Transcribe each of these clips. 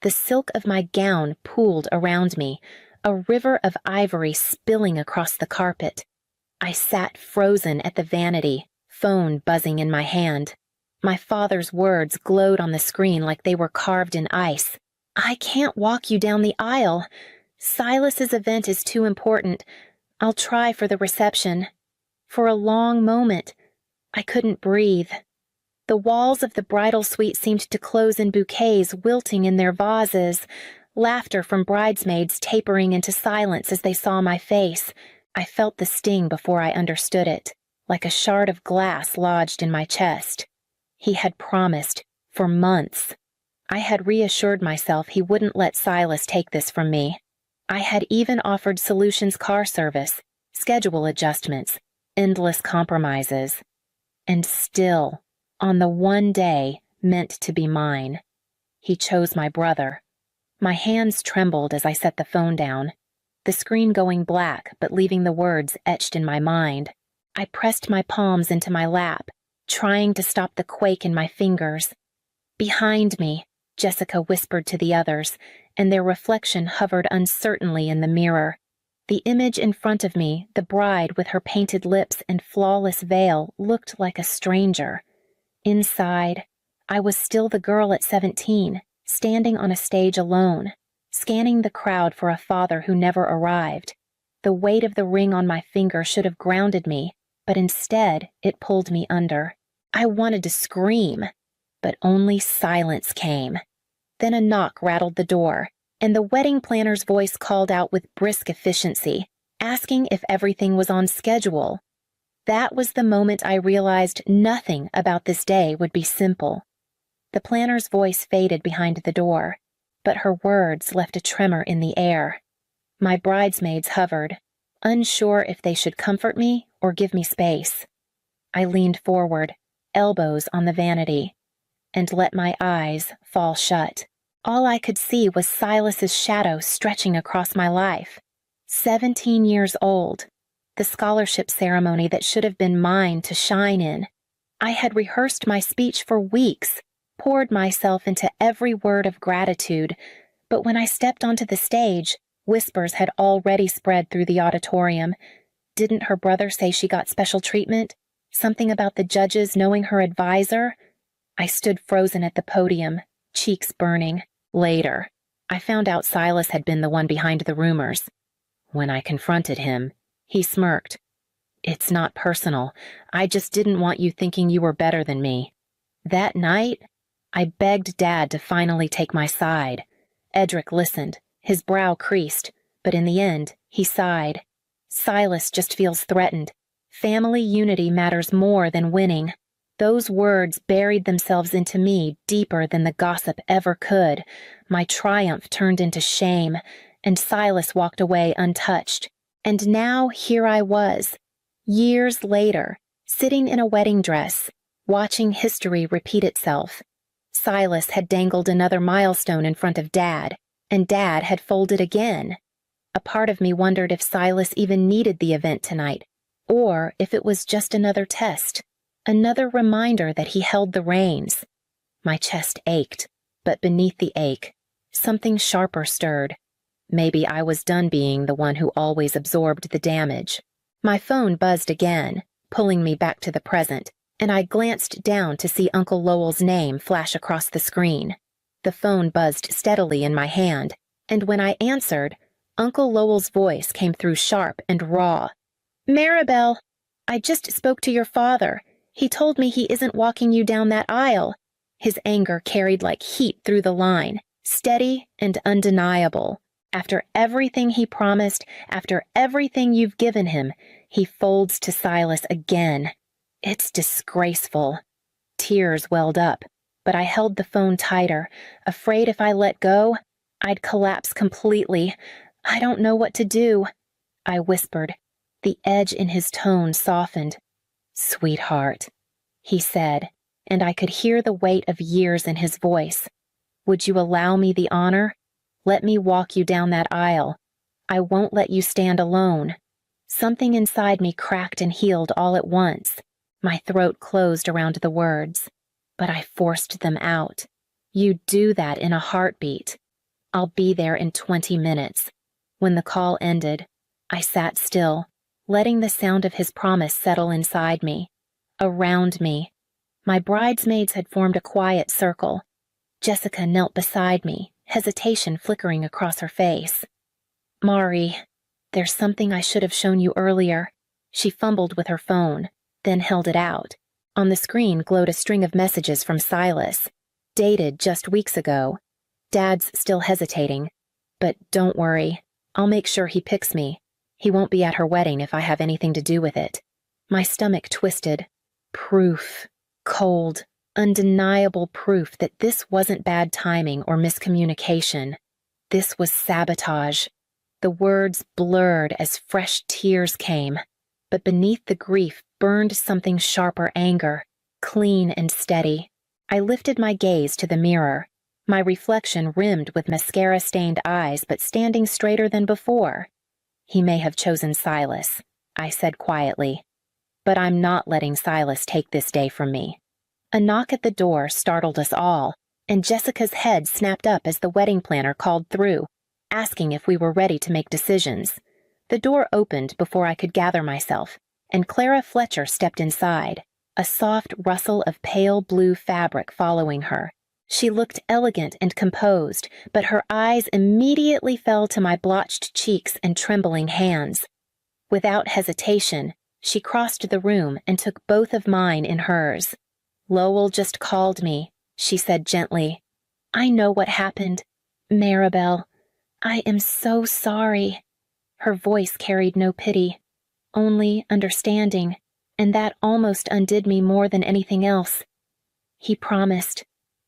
The silk of my gown pooled around me, a river of ivory spilling across the carpet. I sat frozen at the vanity, phone buzzing in my hand. My father's words glowed on the screen like they were carved in ice. "I can't walk you down the aisle. Silas's event is too important. I'll try for the reception." For a long moment, I couldn't breathe. The walls of the bridal suite seemed to close in bouquets wilting in their vases, laughter from bridesmaids tapering into silence as they saw my face. I felt the sting before I understood it, like a shard of glass lodged in my chest. He had promised, for months. I had reassured myself he wouldn't let Silas take this from me. I had even offered Solutions car service, schedule adjustments, endless compromises. And still, on the one day meant to be mine, he chose my brother. My hands trembled as I set the phone down, the screen going black but leaving the words etched in my mind. I pressed my palms into my lap, trying to stop the quake in my fingers. "Behind me," Jessica whispered to the others, and their reflection hovered uncertainly in the mirror. The image in front of me, the bride with her painted lips and flawless veil, looked like a stranger. Inside, I was still the girl at 17, standing on a stage alone, scanning the crowd for a father who never arrived. The weight of the ring on my finger should have grounded me, but instead it pulled me under. I wanted to scream, but only silence came. Then a knock rattled the door, and the wedding planner's voice called out with brisk efficiency, asking if everything was on schedule. That was the moment I realized nothing about this day would be simple. The planner's voice faded behind the door, but her words left a tremor in the air. My bridesmaids hovered, unsure if they should comfort me or give me space. I leaned forward, elbows on the vanity, and let my eyes fall shut. All I could see was Silas's shadow stretching across my life. 17 years old, the scholarship ceremony that should have been mine to shine in. I had rehearsed my speech for weeks, poured myself into every word of gratitude, but when I stepped onto the stage, whispers had already spread through the auditorium. Didn't her brother say she got special treatment? Something about the judges knowing her advisor? I stood frozen at the podium, cheeks burning. Later, I found out Silas had been the one behind the rumors. When I confronted him, he smirked. "It's not personal. I just didn't want you thinking you were better than me." That night, I begged Dad to finally take my side. Edric listened, his brow creased, but in the end, he sighed. "Silas just feels threatened. Family unity matters more than winning." Those words buried themselves into me deeper than the gossip ever could. My triumph turned into shame, and Silas walked away untouched. And now here I was, years later, sitting in a wedding dress, watching history repeat itself. Silas had dangled another milestone in front of Dad, and Dad had folded again. A part of me wondered if Silas even needed the event tonight, or if it was just another test. Another reminder that he held the reins. My chest ached, but beneath the ache, something sharper stirred. Maybe I was done being the one who always absorbed the damage. My phone buzzed again, pulling me back to the present, and I glanced down to see Uncle Lowell's name flash across the screen. The phone buzzed steadily in my hand, and when I answered, Uncle Lowell's voice came through sharp and raw. "Maribel, I just spoke to your father. He told me he isn't walking you down that aisle." His anger carried like heat through the line, steady and undeniable. After everything he promised, after everything you've given him, he folds to Silas again. It's disgraceful. Tears welled up, but I held the phone tighter, afraid if I let go, I'd collapse completely. "I don't know what to do," I whispered. The edge in his tone softened. "Sweetheart," he said, and I could hear the weight of years in his voice. "Would you allow me the honor? Let me walk you down that aisle. I won't let you stand alone." Something inside me cracked and healed all at once. My throat closed around the words, but I forced them out. "You do that in a heartbeat." I'll be there in 20 minutes. When the call ended, I sat still, letting the sound of his promise settle inside me, around me. My bridesmaids had formed a quiet circle. Jessica knelt beside me, hesitation flickering across her face. Mari, there's something I should have shown you earlier. She fumbled with her phone, then held it out. On the screen glowed a string of messages from Silas, dated just weeks ago. Dad's still hesitating. But don't worry, I'll make sure he picks me. He won't be at her wedding if I have anything to do with it. My stomach twisted. Proof. Cold, undeniable proof that this wasn't bad timing or miscommunication. This was sabotage. The words blurred as fresh tears came, but beneath the grief burned something sharper anger, clean and steady. I lifted my gaze to the mirror, my reflection rimmed with mascara-stained eyes but standing straighter than before. He may have chosen Silas, I said quietly, but I'm not letting Silas take this day from me. A knock at the door startled us all, and Jessica's head snapped up as the wedding planner called through, asking if we were ready to make decisions. The door opened before I could gather myself, and Clara Fletcher stepped inside, a soft rustle of pale blue fabric following her. She looked elegant and composed, but her eyes immediately fell to my blotched cheeks and trembling hands. Without hesitation, she crossed the room and took both of mine in hers. Lowell just called me, she said gently. I know what happened. Maribel, I am so sorry. Her voice carried no pity, only understanding, and that almost undid me more than anything else. He promised,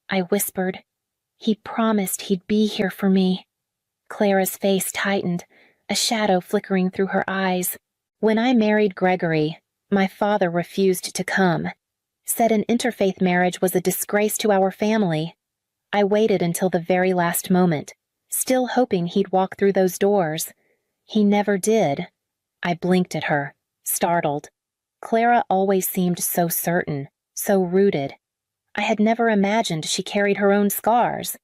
I whispered. He promised he'd be here for me. Clara's face tightened, a shadow flickering through her eyes. When I married Gregory, my father refused to come, said an interfaith marriage was a disgrace to our family. I waited until the very last moment, still hoping he'd walk through those doors. He never did. I blinked at her, startled. Clara always seemed so certain, so rooted. I had never imagined she carried her own scars.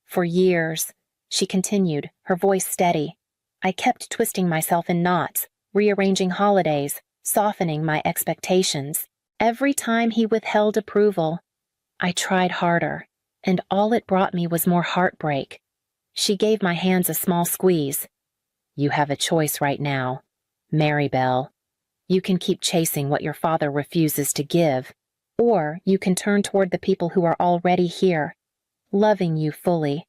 For years, she continued, her voice steady. I kept twisting myself in knots, rearranging holidays, softening my expectations. Every time he withheld approval, I tried harder, and all it brought me was more heartbreak. She gave my hands a small squeeze. You have a choice right now, Maribel. You can keep chasing what your father refuses to give, or you can turn toward the people who are already here, loving you fully.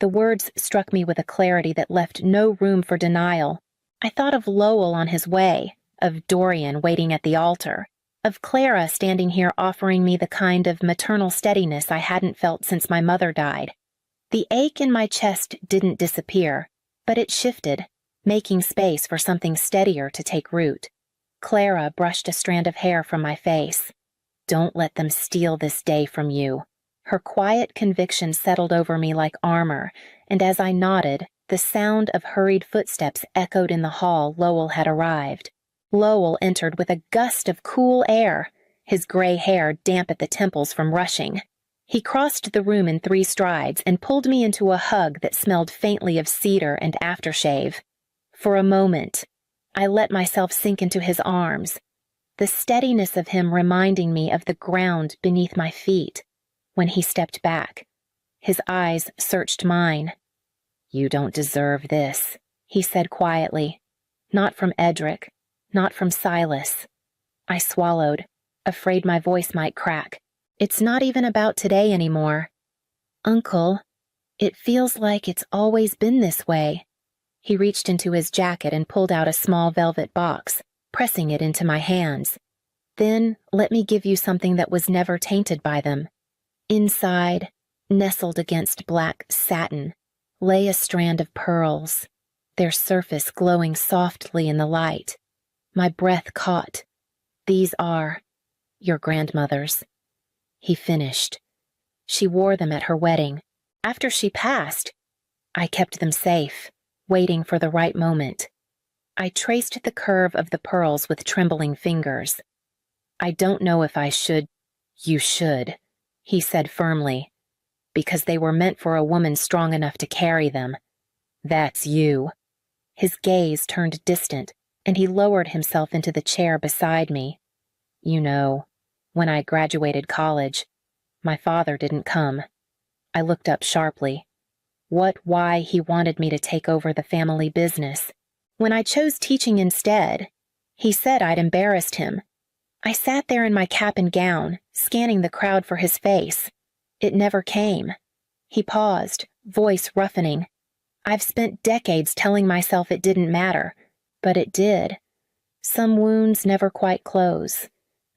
The words struck me with a clarity that left no room for denial. I thought of Lowell on his way, of Dorian waiting at the altar, of Clara standing here offering me the kind of maternal steadiness I hadn't felt since my mother died. The ache in my chest didn't disappear, but it shifted, making space for something steadier to take root. Clara brushed a strand of hair from my face. Don't let them steal this day from you. Her quiet conviction settled over me like armor, and as I nodded, the sound of hurried footsteps echoed in the hall Lowell had arrived. Lowell entered with a gust of cool air, his gray hair damp at the temples from rushing. He crossed the room in 3 strides and pulled me into a hug that smelled faintly of cedar and aftershave. For a moment, I let myself sink into his arms, the steadiness of him reminding me of the ground beneath my feet. When he stepped back, his eyes searched mine. You don't deserve this, he said quietly. Not from Edric, not from Silas. I swallowed, afraid my voice might crack. It's not even about today anymore. Uncle, it feels like it's always been this way. He reached into his jacket and pulled out a small velvet box, pressing it into my hands. Then let me give you something that was never tainted by them. Inside, nestled against black satin, lay a strand of pearls, their surface glowing softly in the light. My breath caught. These are your grandmother's. He finished. She wore them at her wedding. After she passed, I kept them safe, waiting for the right moment. I traced the curve of the pearls with trembling fingers. I don't know if I should. You should, he said firmly. because they were meant for a woman strong enough to carry them. That's you." His gaze turned distant, and he lowered himself into the chair beside me. "You know, when I graduated college, my father didn't come." I looked up sharply. Why he wanted me to take over the family business, when I chose teaching instead. He said I'd embarrassed him. I sat there in my cap and gown, scanning the crowd for his face. It never came. He paused, voice roughening. I've spent decades telling myself it didn't matter, but it did. Some wounds never quite close.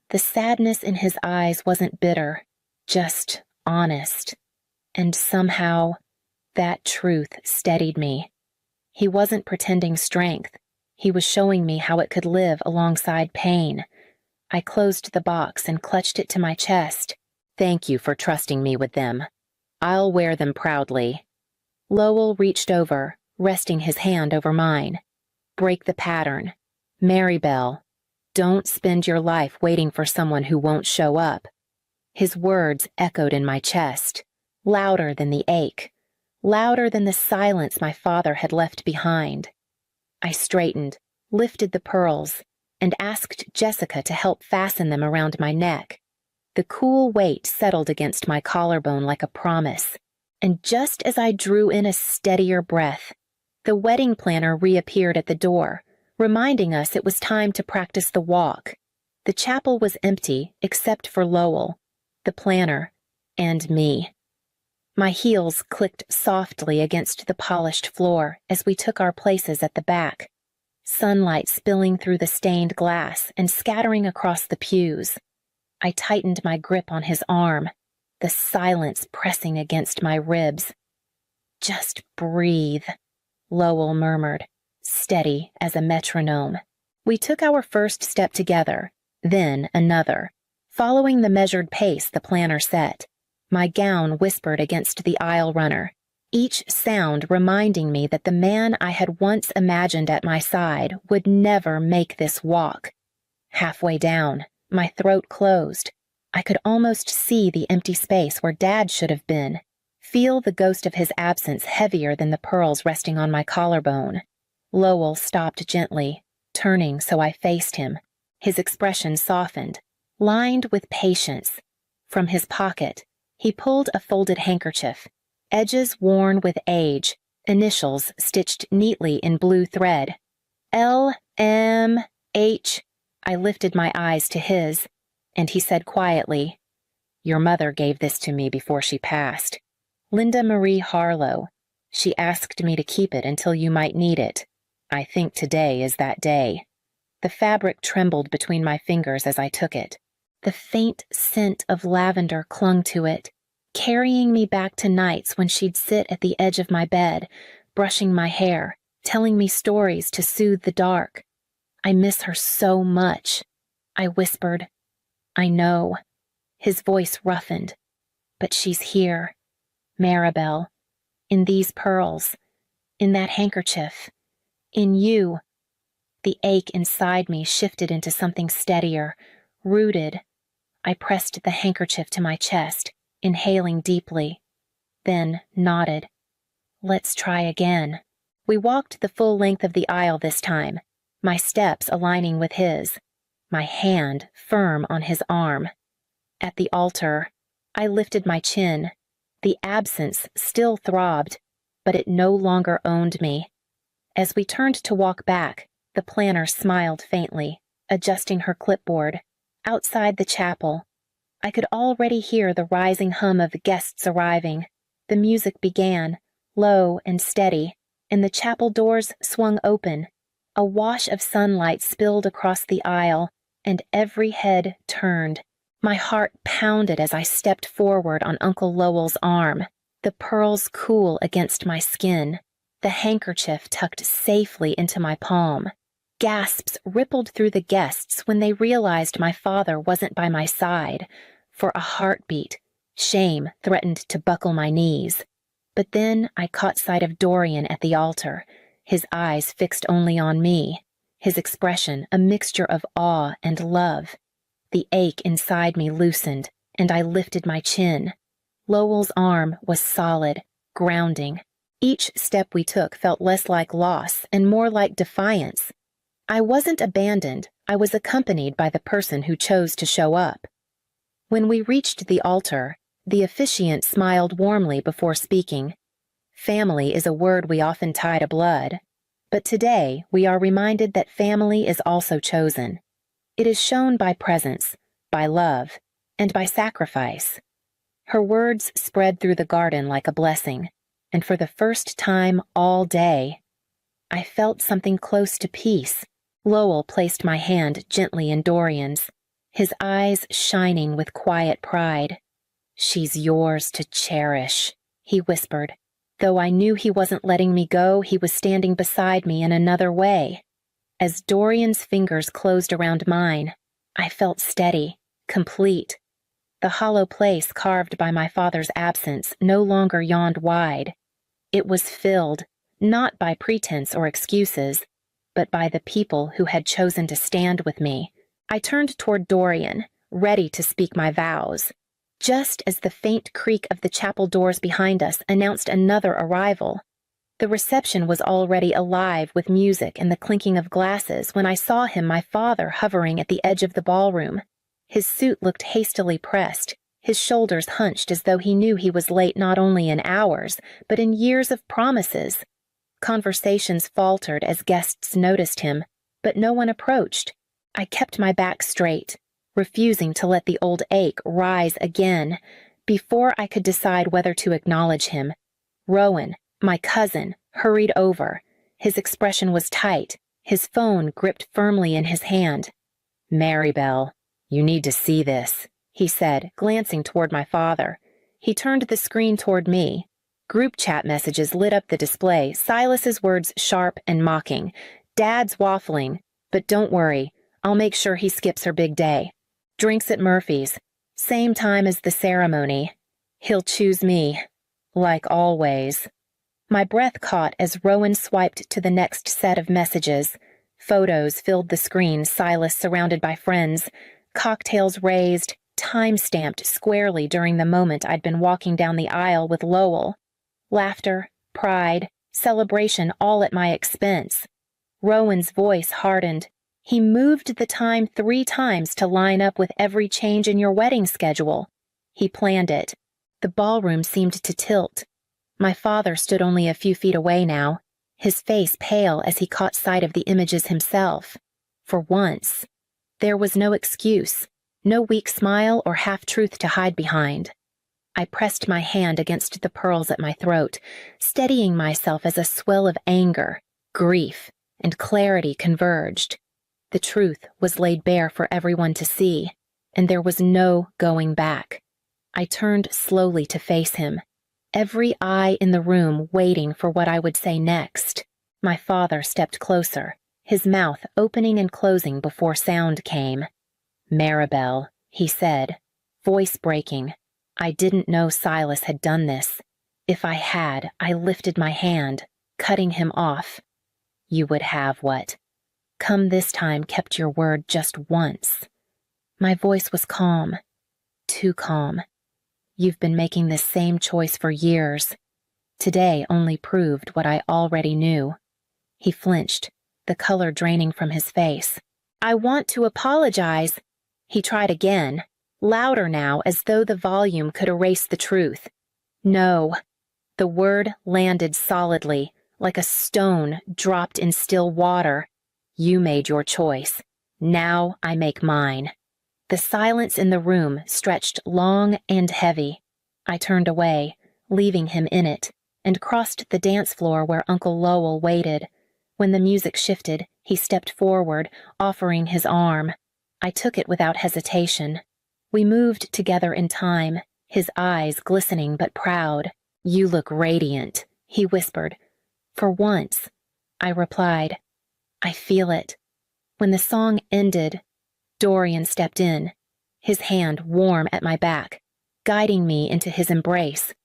The sadness in his eyes wasn't bitter, just honest. And somehow, that truth steadied me. He wasn't pretending strength. He was showing me how it could live alongside pain. I closed the box and clutched it to my chest. "Thank you for trusting me with them. I'll wear them proudly." Lowell reached over, resting his hand over mine. "Break the pattern. Maribel, don't spend your life waiting for someone who won't show up." His words echoed in my chest, louder than the ache, louder than the silence my father had left behind. I straightened, lifted the pearls, and asked Jessica to help fasten them around my neck. The cool weight settled against my collarbone like a promise, and just as I drew in a steadier breath, the wedding planner reappeared at the door, reminding us it was time to practice the walk. The chapel was empty except for Lowell, the planner, and me. My heels clicked softly against the polished floor as we took our places at the back, sunlight spilling through the stained glass and scattering across the pews. I tightened my grip on his arm, the silence pressing against my ribs. "Just breathe," Lowell murmured, steady as a metronome. We took our first step together, then another, following the measured pace the planner set. My gown whispered against the aisle runner, each sound reminding me that the man I had once imagined at my side would never make this walk. Halfway down, my throat closed. I could almost see the empty space where Dad should have been, feel the ghost of his absence heavier than the pearls resting on my collarbone. Lowell stopped gently, turning so I faced him. His expression softened, lined with patience. From his pocket, he pulled a folded handkerchief, edges worn with age, initials stitched neatly in blue thread. L.M.H. I lifted my eyes to his, and he said quietly, "Your mother gave this to me before she passed. Linda Marie Harlow. She asked me to keep it until you might need it. I think today is that day." The fabric trembled between my fingers as I took it. The faint scent of lavender clung to it, carrying me back to nights when she'd sit at the edge of my bed, brushing my hair, telling me stories to soothe the dark. "I miss her so much," I whispered. "I know." His voice roughened. "But she's here. Maribel. In these pearls. In that handkerchief. In you." The ache inside me shifted into something steadier, rooted. I pressed the handkerchief to my chest, inhaling deeply, then nodded. "Let's try again." We walked the full length of the aisle this time, my steps aligning with his, my hand firm on his arm. At the altar, I lifted my chin. The absence still throbbed, but it no longer owned me. As we turned to walk back, the planner smiled faintly, adjusting her clipboard. Outside the chapel, I could already hear the rising hum of guests arriving. The music began, low and steady, and the chapel doors swung open. A wash of sunlight spilled across the aisle, and every head turned. My heart pounded as I stepped forward on Uncle Lowell's arm, the pearls cool against my skin, the handkerchief tucked safely into my palm. Gasps rippled through the guests when they realized my father wasn't by my side. For a heartbeat, shame threatened to buckle my knees. But then I caught sight of Dorian at the altar, his eyes fixed only on me, his expression a mixture of awe and love. The ache inside me loosened, and I lifted my chin. Lowell's arm was solid, grounding. Each step we took felt less like loss and more like defiance. I wasn't abandoned, I was accompanied by the person who chose to show up. When we reached the altar, the officiant smiled warmly before speaking. Family is a word we often tie to blood, but today we are reminded that family is also chosen. It is shown by presence, by love, and by sacrifice. Her words spread through the garden like a blessing, and for the first time all day, I felt something close to peace. Lowell placed my hand gently in Dorian's, his eyes shining with quiet pride. "She's yours to cherish," he whispered. Though I knew he wasn't letting me go, he was standing beside me in another way. As Dorian's fingers closed around mine, I felt steady, complete. The hollow place carved by my father's absence no longer yawned wide. It was filled, not by pretense or excuses, but by the people who had chosen to stand with me. I turned toward Dorian, ready to speak my vows. Just as the faint creak of the chapel doors behind us announced another arrival, the reception was already alive with music and the clinking of glasses when I saw him, my father, hovering at the edge of the ballroom. His suit looked hastily pressed, his shoulders hunched as though he knew he was late not only in hours, but in years of promises. Conversations faltered as guests noticed him, but no one approached. I kept my back straight, refusing to let the old ache rise again. Before I could decide whether to acknowledge him, Rowan, my cousin, hurried over. His expression was tight, his phone gripped firmly in his hand. "Maribel, you need to see this," he said, glancing toward my father. He turned the screen toward me. Group chat messages lit up the display, Silas's words sharp and mocking. "Dad's waffling, but don't worry, I'll make sure he skips her big day. Drinks at Murphy's, same time as the ceremony. He'll choose me, like always." My breath caught as Rowan swiped to the next set of messages. Photos filled the screen, Silas surrounded by friends, cocktails raised, time-stamped squarely during the moment I'd been walking down the aisle with Lowell. Laughter, pride, celebration all at my expense. Rowan's voice hardened. "He moved the time 3 times to line up with every change in your wedding schedule. He planned it." The ballroom seemed to tilt. My father stood only a few feet away now, his face pale as he caught sight of the images himself. For once, there was no excuse, no weak smile or half-truth to hide behind. I pressed my hand against the pearls at my throat, steadying myself as a swell of anger, grief, and clarity converged. The truth was laid bare for everyone to see, and there was no going back. I turned slowly to face him, every eye in the room waiting for what I would say next. My father stepped closer, his mouth opening and closing before sound came. "Maribel," he said, voice breaking. I didn't know Silas had done this. If I had, I lifted my hand, cutting him off. "You would have what? Come this time kept your word just once." My voice was calm, too calm. "You've been making this same choice for years. Today only proved what I already knew." He flinched, the color draining from his face. "I want to apologize." He tried again, louder now as though the volume could erase the truth. "No." The word landed solidly, like a stone dropped in still water. "You made your choice. Now I make mine." The silence in the room stretched long and heavy. I turned away, leaving him in it, and crossed the dance floor where Uncle Lowell waited. When the music shifted, he stepped forward, offering his arm. I took it without hesitation. We moved together in time, his eyes glistening but proud. "You look radiant," he whispered. "For once," I replied. "I feel it." When the song ended, Dorian stepped in, his hand warm at my back, guiding me into his embrace.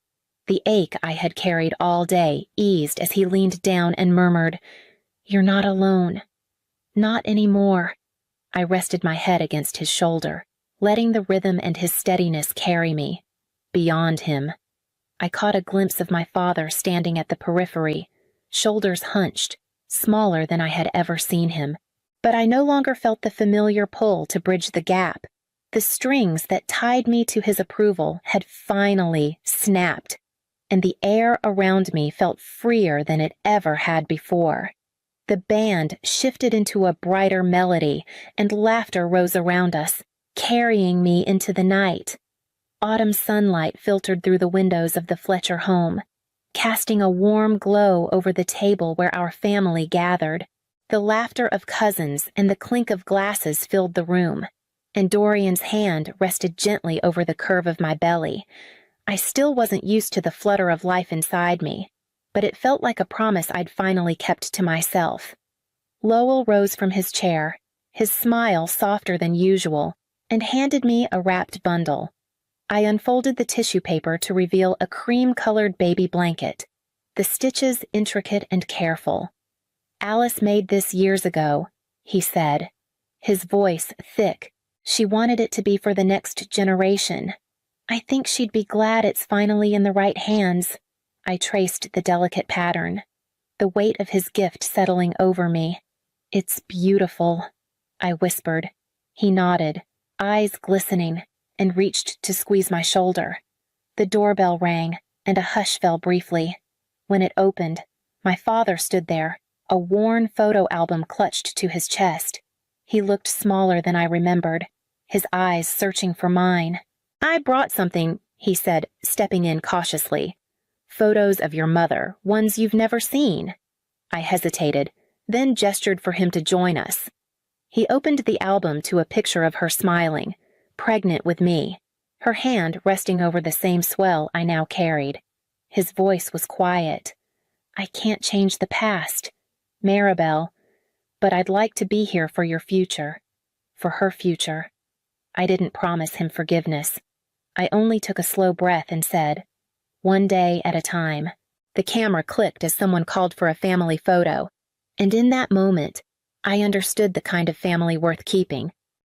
The ache I had carried all day eased as he leaned down and murmured, "You're not alone. Not anymore." I rested my head against his shoulder, letting the rhythm and his steadiness carry me. beyond him. I caught a glimpse of my father standing at the periphery, shoulders hunched, smaller than I had ever seen him. But I no longer felt the familiar pull to bridge the gap. The strings that tied me to his approval had finally snapped, and the air around me felt freer than it ever had before. The band shifted into a brighter melody, and laughter rose around us, carrying me into the night. Autumn sunlight filtered through the windows of the Fletcher home, casting a warm glow over the table where our family gathered. The laughter of cousins and the clink of glasses filled the room, and Dorian's hand rested gently over the curve of my belly. I still wasn't used to the flutter of life inside me, but it felt like a promise I'd finally kept to myself. Lowell rose from his chair, his smile softer than usual, and handed me a wrapped bundle. I unfolded the tissue paper to reveal a cream-colored baby blanket, the stitches intricate and careful. "Alice made this years ago," he said, his voice thick. "She wanted it to be for the next generation. I think she'd be glad it's finally in the right hands." I traced the delicate pattern, the weight of his gift settling over me. "It's beautiful," I whispered. He nodded, eyes glistening, and reached to squeeze my shoulder. The doorbell rang, and a hush fell briefly. When it opened, my father stood there, a worn photo album clutched to his chest. He looked smaller than I remembered, his eyes searching for mine. "I brought something," he said, stepping in cautiously. "Photos of your mother, ones you've never seen." I hesitated, then gestured for him to join us. He opened the album to a picture of her smiling, pregnant with me, her hand resting over the same swell I now carried. His voice was quiet. "I can't change the past, Maribel, but I'd like to be here for your future, for her future." I didn't promise him forgiveness. I only took a slow breath and said, "One day at a time." The camera clicked as someone called for a family photo, and in that moment, I understood the kind of family worth keeping.